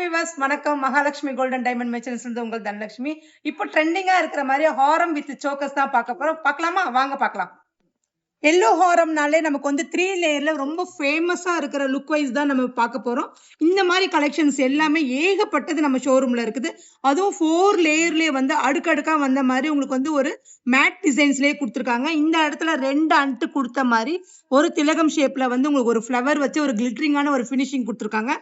Viewers வணக்கம். Mahalakshmi golden diamond merchants இருந்து உங்கள் தனலட்சுமி. இப்போ ட்ரெண்டிங்கா இருக்கிற மாதிரி ஹாரம் வித் சோக்கர்ஸ் தான் பார்க்க போறோம். பார்க்கலாமா? வாங்க பார்க்கலாம். எல்லோ ஹாரம்னாலே நமக்கு வந்து 3 லேயர்ல ரொம்ப ஃபேமஸா இருக்கிற லுக் வைஸ் தான் நம்ம பார்க்க போறோம். இந்த மாதிரி கலெக்ஷன்ஸ் எல்லாமே ஏகப்பட்டது நம்ம ஷோரூம்ல இருக்குது. அதுவும் 4 லேயர்லயே வந்து அடுக்கடுக்கா வந்த மாதிரி உங்களுக்கு வந்து ஒரு மேட் டிசைன்ஸ்லயே கொடுத்துருக்காங்க. இந்த இடத்துல 2 அன்ட்டு கொடுத்த மாதிரி ஒரு திலகம் ஷேப்ல வந்து உங்களுக்கு ஒரு ஃப்ளவர் வச்சு ஒரு கிளிட்டரிங்கான ஒரு ஃபினிஷிங் கொடுத்துருக்காங்க.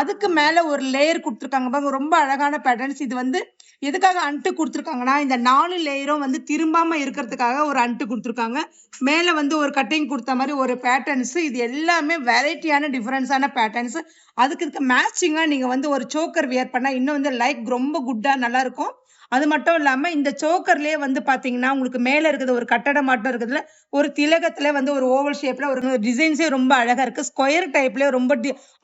அதுக்கு மேல ஒரு லேயர் கொடுத்துருக்காங்க பாருங்க, ரொம்ப அழகான பேட்டர்ன்ஸ். இது வந்து எதுக்காக அன்ட்டு கொடுத்துருக்காங்கன்னா, இந்த 4 லேயரும் வந்து திரும்பாம இருக்கிறதுக்காக ஒரு அன்ட்டு கொடுத்துருக்காங்க. மேல வந்து ஒரு கட்டிங் கொடுத்த மாதிரி ஒரு பேட்டர்ன்ஸ். இது எல்லாமே வெரைட்டியான டிஃபரன்ஸான பேட்டர்ன்ஸ். அதுக்கு மேட்சிங்கா நீங்க வந்து ஒரு சோக்கர் வியர் பண்ணா இன்னும் வந்து லைக் ரொம்ப குட்டா நல்லா இருக்கும். அது மட்டும் இல்லாம இந்த சோக்கர்லயே வந்து பாத்தீங்கன்னா உங்களுக்கு மேல இருக்குது ஒரு கட்டடம் மாட்டம் இருக்குதுல, ஒரு திலகத்துல வந்து ஒரு ஓவல் ஷேப்ல ஒரு டிசைன்ஸே ரொம்ப அழகா இருக்கு. ஸ்கொயர் டைப்ல ரொம்ப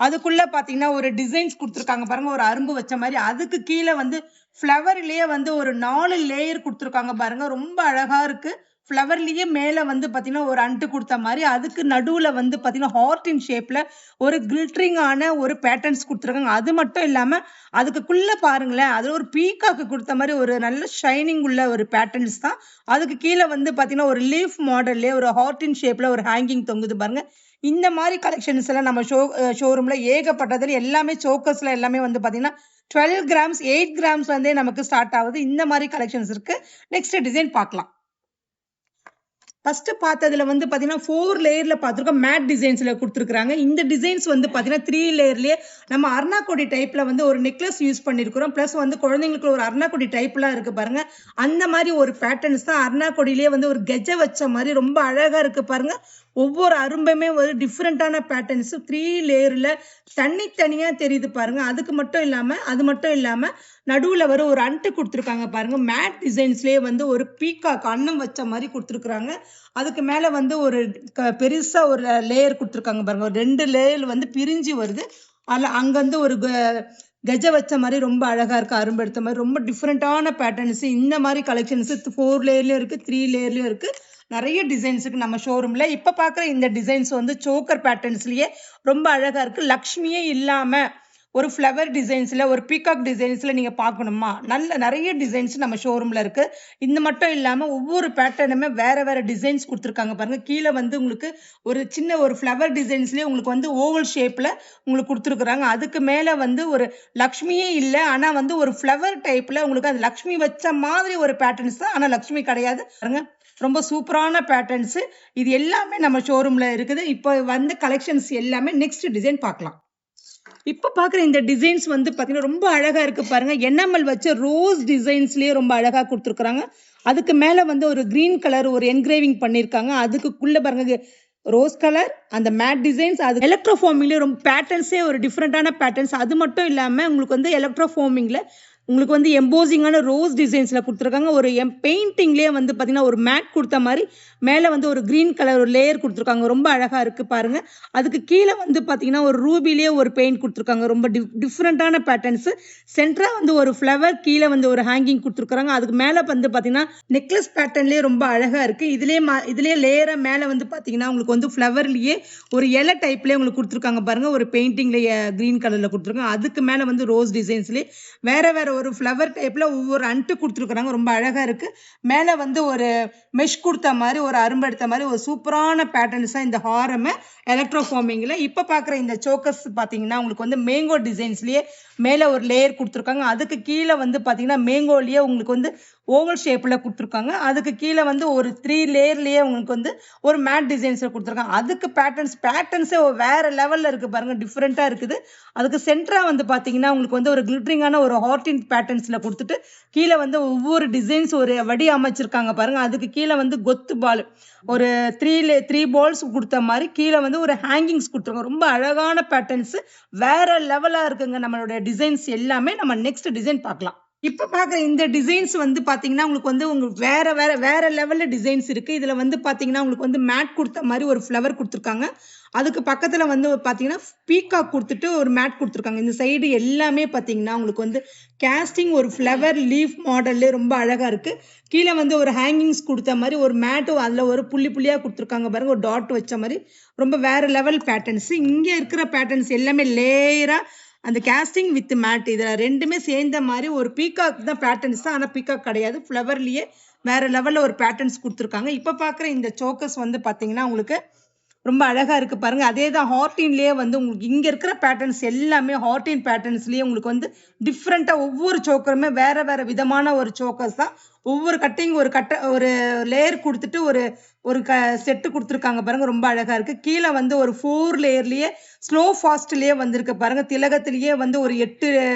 அதுக்குள்ள பாத்தீங்கன்னா ஒரு டிசைன்ஸ் கொடுத்துருக்காங்க பாருங்க, ஒரு அரும்பு வச்ச மாதிரி. அதுக்கு கீழே வந்து ஃப்ளவர்லயே வந்து ஒரு 4 லேயர் கொடுத்துருக்காங்க பாருங்க, ரொம்ப அழகா இருக்கு. ஃப்ளவர்லயே மேல வந்து பாத்தீங்கன்னா ஒரு அன்ட்டு கொடுத்த மாதிரி, அதுக்கு நடுவுல வந்து பாத்தீங்கன்னா ஹார்டின் ஷேப்ல ஒரு கிளிட்டரிங்கான ஒரு பேட்டர்ன்ஸ் கொடுத்துருக்காங்க. அது மட்டும் இல்லாம அதுக்குள்ள பாருங்களேன், அதுல ஒரு பீகாக்கு கொடுத்த மாதிரி ஒரு நல்ல ஷைனிங் உள்ள ஒரு பேட்டர்ன்ஸ் தான். அதுக்கு கீழே வந்து பாத்தீங்கன்னா ஒரு லீஃப் மாடல்லே ஒரு ஹார்டின் ஷேப்ல ஒரு ஹேங்கிங் தொங்குது பாருங்க. இந்த மாதிரி கலெக்ஷன்ஸ் எல்லாம் நம்ம ஷோரூம்ல ஏகப்பட்டதுல எல்லாமே சோக்கர்ஸ்ல எல்லாமே வந்து பாத்தீங்கன்னா 12 கிராம்ஸ் 8 கிராம்ஸ் வந்து நமக்கு ஸ்டார்ட் ஆகுது. இந்த மாதிரி கலெக்ஷன்ஸ் இருக்கு. நெக்ஸ்ட் டிசைன் பார்க்கலாம். ஃபர்ஸ்ட் பார்த்ததுல வந்து பாத்தீங்கன்னா 4 லேயர்ல பார்த்துருக்கோம், மேட் டிசைன்ஸ்ல கொடுத்துருக்காங்க. இந்த டிசைன்ஸ் வந்து பாத்தீங்கன்னா 3 லேயர்லயே நம்ம அர்ணாக்கொடி டைப்ல வந்து ஒரு நெக்லஸ் யூஸ் பண்ணிருக்கிறோம். பிளஸ் வந்து குழந்தைங்களுக்கு ஒரு அர்ணாக்கொடி டைப்லாம் இருக்கு பாருங்க, அந்த மாதிரி ஒரு பேட்டர்ன்ஸ் தான். அர்ணாக்கொடியிலேயே வந்து ஒரு கெஜ வச்ச மாதிரி ரொம்ப அழகா இருக்கு பாருங்க. ஒவ்வொரு அரும்புமே ஒரு டிஃப்ரெண்டான பேட்டர்ன்ஸ் 3 லேயர்ல தனித்தனியா தெரியுது பாருங்க. அது மட்டும் இல்லாம நடுவுல வர ஒரு அன்ட்டு கொடுத்துருக்காங்க பாருங்க, மேட் டிசைன்ஸ்லயே வந்து ஒரு பீகாக் அன்னம் வச்ச மாதிரி கொடுத்துருக்காங்க. அதுக்கு மேல வந்து ஒரு பெருசா ஒரு லேயர் கொடுத்துருக்காங்க பாருங்க, ஒரு 2 லேயர் வந்து பிரிஞ்சு வருது. அதுல அங்க வந்து ஒரு கஜ வச்ச மாதிரி ரொம்ப அழகா இருக்கு, அரும்பு எடுத்த மாதிரி ரொம்ப டிஃப்ரெண்டான பேட்டர்ன்ஸ். இந்த மாதிரி கலெக்ஷன்ஸ் 4 லேயர்லயும் இருக்கு, 3 லேயர்லயும் இருக்கு. நிறைய டிசைன்ஸ் இருக்கு நம்ம ஷோரூம்ல. இப்ப பாக்குற இந்த டிசைன்ஸ் வந்து சோக்கர் பேட்டர்ன்ஸ்லயே ரொம்ப அழகா இருக்கு. லக்ஷ்மியே இல்லாம ஒரு ஃப்ளவர் டிசைன்ஸ்ல ஒரு பீகாக் டிசைன்ஸ்ல நீங்க பார்க்கணுமா, நிறைய டிசைன்ஸ் நம்ம ஷோரூம்ல இருக்கு. இந்த மட்டும் இல்லாம ஒவ்வொரு பேட்டர்னுமே வேற வேற டிசைன்ஸ் கொடுத்துருக்காங்க பாருங்க. கீழே வந்து உங்களுக்கு ஒரு சின்ன ஒரு ஃப்ளவர் டிசைன்ஸ்லயே உங்களுக்கு வந்து ஓவல் ஷேப்ல உங்களுக்கு கொடுத்துருக்காங்க. அதுக்கு மேல வந்து ஒரு லக்ஷ்மியே இல்லை, ஆனா வந்து ஒரு ஃப்ளவர் டைப்ல உங்களுக்கு அது லக்ஷ்மி வச்ச மாதிரி ஒரு பேட்டர்ன்ஸ் தான், ஆனா லக்ஷ்மி கிடையாது பாருங்க. ரொம்ப சூப்பரான பேட்டர்ன்ஸ். இது எல்லாமே நம்ம ஷோரூம்ல இருக்குது. இப்போ வந்து கலெக்ஷன்ஸ் எல்லாமே நெக்ஸ்ட் டிசைன் பார்க்கலாம். இப்ப பாக்குற இந்த டிசைன்ஸ் வந்து பாத்தீங்கன்னா ரொம்ப அழகா இருக்கு பாருங்க. என்எம்எல் வச்ச ரோஸ் டிசைன்ஸ்லயே ரொம்ப அழகா கொடுத்துருக்காங்க. அதுக்கு மேல வந்து ஒரு கிரீன் கலர் ஒரு என்கிரேவிங் பண்ணிருக்காங்க. அதுக்குள்ள பாருங்க ரோஸ் கலர், அந்த மேட் டிசைன்ஸ், அது எலக்ட்ரோஃபார்மிங்ல ரொம்ப பேட்டர்ன்ஸே ஒரு டிஃப்ரெண்டான பேட்டர்ன்ஸ். அது மட்டும் இல்லாம உங்களுக்கு வந்து எலக்ட்ரோஃபார்மிங்ல உங்களுக்கு வந்து எம்போசிங்கான ரோஸ் டிசைன்ஸ்ல கொடுத்துருக்காங்க. ஒரு பெயிண்டிங்லேயே வந்து பாத்தீங்கன்னா ஒரு மேட் கொடுத்த மாதிரி மேல வந்து ஒரு கிரீன் கலர் ஒரு லேயர் கொடுத்துருக்காங்க, ரொம்ப அழகா இருக்கு பாருங்க. அதுக்கு கீழே வந்து பாத்தீங்கன்னா ஒரு ரூபிலேயே ஒரு பெயிண்ட் கொடுத்துருக்காங்க, ரொம்ப டிஃப்ரெண்டான பேட்டர்ன்ஸ். சென்டரா வந்து ஒரு ஃப்ளவர், கீழே வந்து ஒரு ஹேங்கிங் கொடுத்துருக்காங்க. அதுக்கு மேல வந்து பாத்தீங்கன்னா நெக்லஸ் பேட்டர்ன்லயே ரொம்ப அழகா இருக்கு. இதுலயே லேயரா மேல வந்து பாத்தீங்கன்னா உங்களுக்கு வந்து ஃப்ளவர்லயே ஒரு இலை டைப்லயே உங்களுக்கு கொடுத்துருக்காங்க பாருங்க, ஒரு பெயிண்டிங்ல கிரீன் கலர்ல கொடுத்துருக்காங்க. அதுக்கு மேல வந்து ரோஸ் டிசைன்ஸ்லயே வேற வேற ஒரு ஃப்ளவர் டைப்ல ஒவ்வொரு அன்ட்டு கொடுத்துருக்காங்க, ரொம்ப அழகா இருக்கு. மேல வந்து ஒரு மெஷ் கொடுத்த மாதிரி ஒரு அரும்பு எடுத்த மாதிரி ஒரு சூப்பரான பேட்டர்ன்ஸ் தான் இந்த ஹாரம் எலக்ட்ரோஃபார்மிங்ல. இப்ப பாக்குற இந்த சோக்கர்ஸ் பாத்தீங்கன்னா உங்களுக்கு வந்து மேங்கோ டிசைன்ஸ்லயே மேல ஒரு லேயர் கொடுத்துருக்காங்க. அதுக்கு கீழே வந்து பாத்தீங்கன்னா மேங்கோலயே உங்களுக்கு வந்து ஓவல் ஷேப்ல கொடுத்துருக்காங்க. அதுக்கு கீழே வந்து ஒரு 3 லேயர்லயே உங்களுக்கு வந்து ஒரு மேட் டிசைன்ஸ்ல கொடுத்துருக்காங்க. அதுக்கு பேட்டர்ன்ஸே வேற லெவல்ல இருக்கு பாருங்க, டிஃப்ரெண்டா இருக்குது. அதுக்கு சென்டரா வந்து பாத்தீங்கன்னா உங்களுக்கு வந்து ஒரு கிளிட்டரிங்கான ஒரு ஹார்டின் பேட்டர்ன்ஸ்ல கொடுத்துட்டு கீழே வந்து ஒவ்வொரு டிசைன்ஸ் ஒரு வடி அமைச்சிருக்காங்க பாருங்க. அதுக்கு கீழே வந்து கொத்து பால் ஒரு 3 பால்ஸ் கொடுத்த மாதிரி கீழே வந்து ஒரு ஹேங்கிங்ஸ் கொடுத்துருக்காங்க. ரொம்ப அழகான பேட்டர்ன்ஸ், வேற லெவலா இருக்குங்க நம்மளுடைய டிசைன்ஸ் எல்லாமே. நம்ம நெக்ஸ்ட் டிசைன் பார்க்கலாம். இப்ப பாக்குற இந்த டிசைன்ஸ் வந்து பாத்தீங்கன்னா உங்களுக்கு வந்து உங்களுக்கு வேற லெவல்ல டிசைன்ஸ் இருக்கு. இதுல வந்து பாத்தீங்கன்னா உங்களுக்கு வந்து மேட் கொடுத்த மாதிரி ஒரு ஃப்ளவர் கொடுத்துருக்காங்க. அதுக்கு பக்கத்துல வந்து பாத்தீங்கன்னா பீகாக் கொடுத்துட்டு ஒரு மேட் கொடுத்துருக்காங்க. இந்த சைடு எல்லாமே பாத்தீங்கன்னா உங்களுக்கு வந்து கேஸ்டிங் ஒரு ஃப்ளவர் லீஃப் மாடல்ல ரொம்ப அழகா இருக்கு. கீழே வந்து ஒரு ஹேங்கிங்ஸ் கொடுத்த மாதிரி ஒரு மேட்டும் அதுல ஒரு புள்ளி புள்ளியா கொடுத்துருக்காங்க பாருங்க, ஒரு டாட் வச்ச மாதிரி ரொம்ப வேற லெவல் பேட்டர்ன்ஸ். இங்க இருக்கிற பேட்டர்ன்ஸ் எல்லாமே லேயரா அந்த கேஸ்டிங் வித் மேட் இதுல ரெண்டுமே சேர்ந்த மாதிரி ஒரு பீகாக் தான் பேட்டர்ன்ஸ் தான். ஆனா பீகாக் கிடையாது, ஃப்ளவர்லயே வேற லெவல்ல ஒரு பேட்டர்ன்ஸ் கொடுத்துருக்காங்க. இப்ப பாக்குற இந்த சோக்கர்ஸ் வந்து பாத்தீங்கன்னா உங்களுக்கு ரொம்ப அழகா இருக்கு பாருங்க. அதே தான் ஹார்டின்லயே வந்து உங்களுக்கு இங்க இருக்கிற பேட்டர்ன்ஸ் எல்லாமே ஹார்டின் பேட்டர்ன்ஸ்லயே உங்களுக்கு வந்து டிஃப்ரெண்டா ஒவ்வொரு சோக்கருமே வேற வேற விதமான ஒரு சோக்கர்ஸ் தான். ஒவ்வொரு கட்டிங் ஒரு லேயர் கொடுத்துட்டு ஒரு செட்டு கொடுத்துருக்காங்க பாருங்க, ரொம்ப அழகா இருக்கு. கீழே வந்து ஒரு 4 லேயர்லயே ஸ்லோ ஃபாஸ்ட்லயே வந்திருக்கு பாருங்க. திலகத்திலேயே வந்து ஒரு 8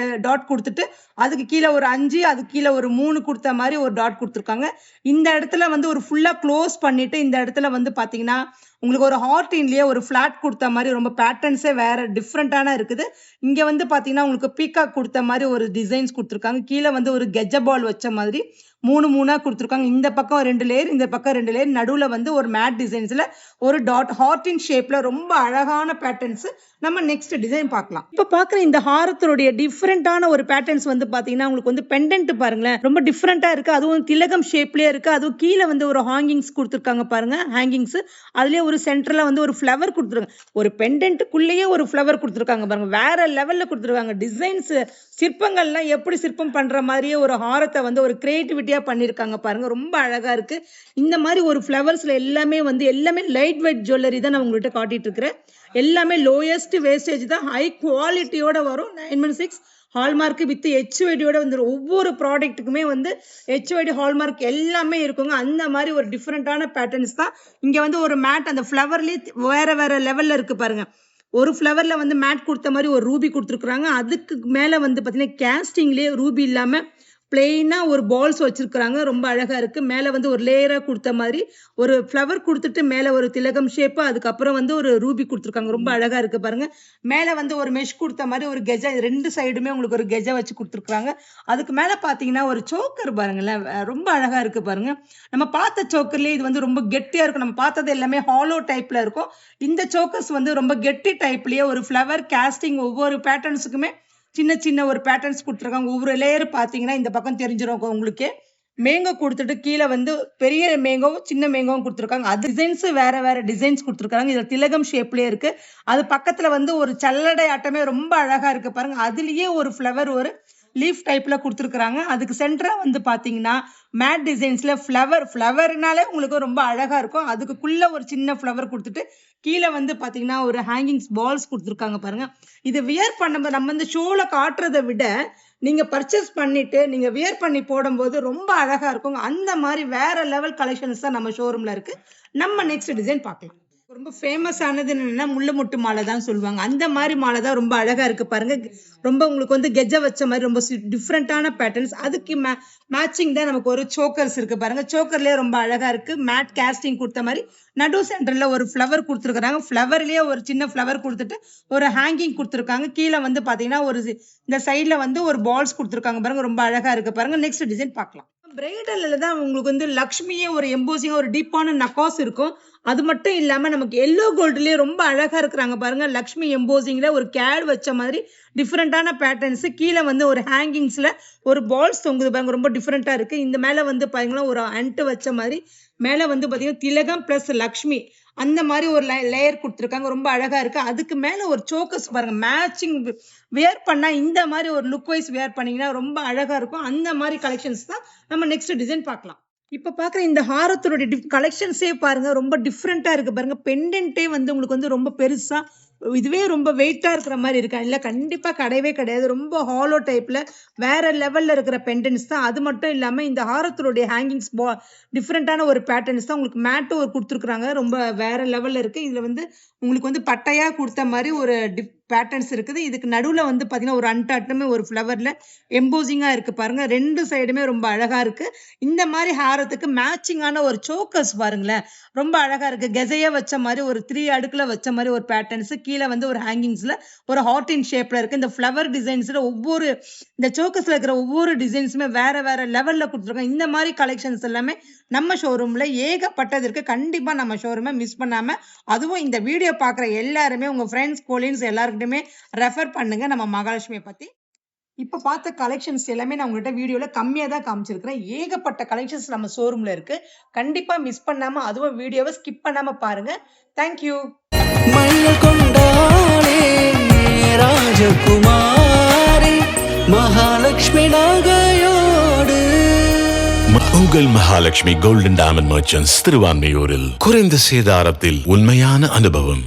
டாட் கொடுத்துட்டு அதுக்கு கீழே ஒரு 5, அதுக்கு கீழே ஒரு 3 கொடுத்த மாதிரி ஒரு டாட் கொடுத்துருக்காங்க. இந்த இடத்துல வந்து ஒரு ஃபுல்லா க்ளோஸ் பண்ணிட்டு இந்த இடத்துல வந்து பாத்தீங்கன்னா உங்களுக்கு ஒரு ஹார்டின்லயே ஒரு ஃபிளாட் கொடுத்த மாதிரி ரொம்ப பேட்டர்ன்ஸே வேற டிஃப்ரெண்டான இருக்குது. இங்க வந்து பாத்தீங்கன்னா உங்களுக்கு பீகாக் கொடுத்த மாதிரி ஒரு டிசைன்ஸ் கொடுத்துருக்காங்க. கீழே வந்து ஒரு கெஜ பால் வச்ச மாதிரி 3 கொடுத்துருக்காங்க. இந்த பக்கம் 2 லேயர், இந்த பக்கம் 2 லேயர், நடுவுல வந்து ஒரு மேட் டிசைன்ஸ்ல ஒரு டாட் ஹார்டின் ஷேப்ல ரொம்ப அழகான பேட்டர்ன்ஸ். நம்ம நெக்ஸ்ட் டிசைன் பார்க்கலாம். இப்ப பாக்குற இந்த ஹாரத்தினுடைய டிஃப்ரெண்டான ஒரு பேட்டர்ன்ஸ் வந்து பாத்தீங்கன்னா உங்களுக்கு வந்து பெண்டன்ட் பாருங்களேன், ரொம்ப டிஃப்ரெண்டா இருக்கு. அதுவும் திலகம் ஷேப்லயே இருக்கு. அதுவும் கீழே வந்து ஒரு ஹாங்கிங்ஸ் கொடுத்துருக்காங்க பாருங்க, ஹேங்கிங்ஸ். அதுலயே ஒரு சென்டர்ல வந்து ஒரு ஃபிளவர் கொடுத்துருக்காங்க. ஒரு பெண்டன்ட்டுக்குள்ளேயே ஒரு ஃபிளவர் கொடுத்துருக்காங்க பாருங்க, வேற லெவல்ல கொடுத்துருக்காங்க. டிசைன்ஸ் சிற்பங்கள்லாம் எப்படி சிற்பம் பண்ற மாதிரியே ஒரு ஹாரத்தை வந்து ஒரு கிரியேட்டிவிட்டியா பண்ணிருக்காங்க பாருங்க, ரொம்ப அழகா இருக்கு. இந்த மாதிரி ஒரு ஃபிளவர்ஸ்ல எல்லாமே லைட் வெயிட் ஜுவல்லரி தான் நான் உங்கள்கிட்ட காட்டிட்டு இருக்கிறேன். எல்லாமே லோயஸ்ட் வேஸ்டேஜ் தான், ஹை குவாலிட்டியோட வரும். 916 ஹால்மார்க் வித் HYDயோட வந்துடும். ஒவ்வொரு ப்ராடக்ட்டுக்குமே வந்து HYD ஹால்மார்க் எல்லாமே இருக்குங்க. அந்த மாதிரி ஒரு டிஃப்ரெண்டான பேட்டர்ன்ஸ் தான். இங்க வந்து ஒரு மேட் அந்த ஃபிளவர்லயே வேற லெவல்ல இருக்கு பாருங்க. ஒரு ஃபிளவர்ல வந்து மேட் கொடுத்த மாதிரி ஒரு ரூபி கொடுத்துருக்காங்க. அதுக்கு மேல வந்து பாத்தீங்கன்னா கேஸ்டிங்லயே ரூபி இல்லாம பிளெயினா ஒரு பால்ஸ் வச்சிருக்காங்க, ரொம்ப அழகா இருக்கு. மேல வந்து ஒரு லேயரா கொடுத்த மாதிரி ஒரு ஃபிளவர் கொடுத்துட்டு மேல ஒரு திலகம் ஷேப், அதுக்கப்புறம் வந்து ஒரு ரூபி கொடுத்துருக்காங்க, ரொம்ப அழகா இருக்கு பாருங்க. மேல வந்து ஒரு மெஷ் கொடுத்த மாதிரி ஒரு கெஜ, 2 சைடுமே உங்களுக்கு ஒரு கெஜ வச்சு கொடுத்துருக்காங்க. அதுக்கு மேல பாத்தீங்கன்னா ஒரு சோக்கர் பாருங்களேன், ரொம்ப அழகா இருக்கு பாருங்க. நம்ம பார்த்த சோக்கர்லயே இது வந்து ரொம்ப கெட்டியா இருக்கும். நம்ம பார்த்தது எல்லாமே ஹாலோ டைப்ல இருக்கும். இந்த சோக்கர்ஸ் வந்து ரொம்ப கெட்டி டைப்லயே ஒரு ஃபிளவர் கேஸ்டிங் ஒவ்வொரு பேட்டர்ன்ஸுக்குமே சின்ன ஒரு பேட்டர்ன்ஸ் கொடுத்துருக்காங்க. ஒவ்வொரு லேயர் பாத்தீங்கன்னா இந்த பக்கம் தெரிஞ்சிடும் உங்களுக்கு. மேங்கோ கொடுத்துட்டு கீழே வந்து பெரிய மேங்கோவும் சின்ன மேங்கோவும் கொடுத்துருக்காங்க. அது டிசைன்ஸ் வேற டிசைன்ஸ் கொடுத்துருக்காங்க. இதுல திலகம் ஷேப்லயே இருக்கு. அது பக்கத்துல வந்து ஒரு சல்லடை ஆட்டமே ரொம்ப அழகா இருக்கு பாருங்க. அதுலயே ஒரு ஃபிளவர் ஒரு லீஃப் டைப்ல கொடுத்துருக்காங்க. அதுக்கு சென்டரா வந்து பாத்தீங்கன்னா மேட் டிசைன்ஸ்ல ஃபிளவர்னாலே உங்களுக்கு ரொம்ப அழகா இருக்கும். அதுக்குள்ள ஒரு சின்ன ஃபிளவர் கொடுத்துட்டு கீழே வந்து பாத்தீங்கன்னா ஒரு ஹேங்கிங்ஸ் பால்ஸ் கொடுத்துருக்காங்க பாருங்க. இது வியர் பண்ணும்போது நம்ம வந்து ஷோல காட்டுறதை விட நீங்க பர்ச்சேஸ் பண்ணிட்டு நீங்க வியர் பண்ணி போடும்போது ரொம்ப அழகா இருக்கும். அந்த மாதிரி வேற லெவல் கலெக்ஷன்ஸ் தான் நம்ம ஷோரூம்ல இருக்கு. நம்ம நெக்ஸ்ட் டிசைன் பார்க்கலாம். ரொம்ப ஃபேமஸ் ஆனது என்னன்னா முள்ளு முட்டு மாலை தான் சொல்லுவாங்க. அந்த மாதிரி மாலை தான் ரொம்ப அழகா இருக்கு பாருங்க. ரொம்ப உங்களுக்கு வந்து கெஜ வச்ச மாதிரி ரொம்ப டிஃப்ரெண்டான பேட்டர்ன்ஸ். அதுக்கு மேட்சிங் தான் நமக்கு ஒரு சோக்கர்ஸ் இருக்கு பாருங்க. சோக்கர்லயே ரொம்ப அழகா இருக்கு. மேட் கேஸ்டிங் கொடுத்த மாதிரி நடு சென்டர்ல ஒரு ஃபிளவர் கொடுத்துருக்காங்க. ஃபிளவர்லயே ஒரு சின்ன ஃபிளவர் கொடுத்துட்டு ஒரு ஹேங்கிங் கொடுத்துருக்காங்க. கீழே வந்து பாத்தீங்கன்னா ஒரு இந்த சைட்ல வந்து ஒரு பால்ஸ் கொடுத்துருக்காங்க பாருங்க, ரொம்ப அழகா இருக்கு பாருங்க. நெக்ஸ்ட் டிசைன் பார்க்கலாம். பிரைடல்ல தான் உங்களுக்கு வந்து லக்ஷ்மியே ஒரு எம்போசிங்கா ஒரு டீப்பான நக்காஸ் இருக்கும். அது மட்டும் இல்லாம நமக்கு எல்லோ கோல்டுலயே ரொம்ப அழகா இருக்கிறாங்க பாருங்க. லக்ஷ்மி எம்போசிங்ல ஒரு கேட் வச்ச மாதிரி டிஃப்ரெண்டான பேட்டர்ன்ஸ். கீழே வந்து ஒரு ஹேங்கிங்ஸ்ல ஒரு பால்ஸ் தொங்குது பாருங்க, ரொம்ப டிஃப்ரெண்டா இருக்கு. இந்த மேல வந்து பாத்தீங்கன்னா ஒரு அண்ட் வச்ச மாதிரி மேல வந்து பாத்தீங்கன்னா திலகம் பிளஸ் லக்ஷ்மி அந்த மாதிரி ஒரு லேயர் கொடுத்துருக்காங்க, ரொம்ப அழகா இருக்கு. அதுக்கு மேல ஒரு சோக்கஸ் பாருங்க, மேட்சிங் வியர் பண்ணா இந்த மாதிரி ஒரு லுக் வைஸ் வியர் பண்ணீங்கன்னா ரொம்ப அழகா இருக்கும். அந்த மாதிரி கலெக்ஷன்ஸ் தான் நம்ம நெக்ஸ்ட் டிசைன் பார்க்கலாம். இப்ப பாக்குற இந்த ஹாரத்தோட கலெக்ஷன்ஸே பாருங்க, ரொம்ப டிஃப்ரெண்டா இருக்கு பாருங்க. பெண்டன்ட்டே வந்து உங்களுக்கு வந்து ரொம்ப பெருசா இதுவே ரொம்ப வெயிட்டா இருக்கிற மாதிரி இருக்கா? இல்ல, கண்டிப்பா கிடையவே கிடையாது. ரொம்ப ஹாலோ டைப்ல வேற லெவல்ல இருக்கிற பெண்டன்ஸ் தான். அது மட்டும் இல்லாம இந்த ஹாரத்தோடைய ஹேங்கிங்ஸ் டிஃப்ரெண்டான ஒரு பேட்டர்ன்ஸ் தான். உங்களுக்கு மேட்டும் ஒரு கொடுத்துருக்காங்க, ரொம்ப வேற லெவல்ல இருக்கு. இதுல வந்து உங்களுக்கு வந்து பட்டையா கொடுத்த மாதிரி ஒரு பேட்டர்ன்ஸ் இருக்குது. இதுக்கு நடுவுல வந்து பாத்தீங்கன்னா ஒரு அன்டாட்டுமே ஒரு ஃபிளவர்ல எம்போசிங்கா இருக்கு பாருங்க. 2 சைடுமே ரொம்ப அழகா இருக்கு. இந்த மாதிரி ஹாரத்துக்கு மேட்சிங்கான ஒரு சோக்கர்ஸ் பாருங்களேன், ரொம்ப அழகா இருக்கு. கெசையா வச்ச மாதிரி ஒரு 3 அடுக்குல வச்ச மாதிரி ஒரு பேட்டர்ன்ஸ். கீழே வந்து ஒரு ஹேங்கிங்ஸ்ல ஒரு ஹார்ட் இன் ஷேப்ல இருக்கு. இந்த ஃபிளவர் டிசைன்ஸ்ல இந்த சோக்கர்ஸ்ல இருக்கிற ஒவ்வொரு டிசைன்ஸுமே வேற லெவல்ல கொடுத்துருக்கோம். இந்த மாதிரி கலெக்ஷன்ஸ் எல்லாமே நம்ம ஷோரூம்ல ஏகப்பட்டது இருக்கு. கண்டிப்பா நம்ம ஷோரூமை மிஸ் பண்ணாம, அதுவும் இந்த வீடியோ பாக்குற எல்லாருமே உங்க ஃப்ரெண்ட்ஸ் கோலின்ஸ் எல்லாருக்கிட்டுமே ரெஃபர் பண்ணுங்க நம்ம மகாலட்சுமியை பத்தி. இப்ப பார்த்த கலெக்ஷன்ஸ் எல்லாமே நான் உங்கள்கிட்ட வீடியோல கம்மியா தான் காமிச்சிருக்கிறேன். ஏகப்பட்ட கலெக்ஷன்ஸ் நம்ம ஷோரூம்ல இருக்கு. கண்டிப்பா மிஸ் பண்ணாம, அதுவும் வீடியோவை ஸ்கிப் பண்ணாம பாருங்க. தேங்க்யூ. ராஜகுமாரி மகாலட்சுமி நகையோடு. உங்கள் மகாலட்சுமி கோல்டன் டைமண்ட் மர்ச்சன்ட்ஸ் திருவான்மையூரில் குறைந்த சேதாரத்தில் உண்மையான அனுபவம்.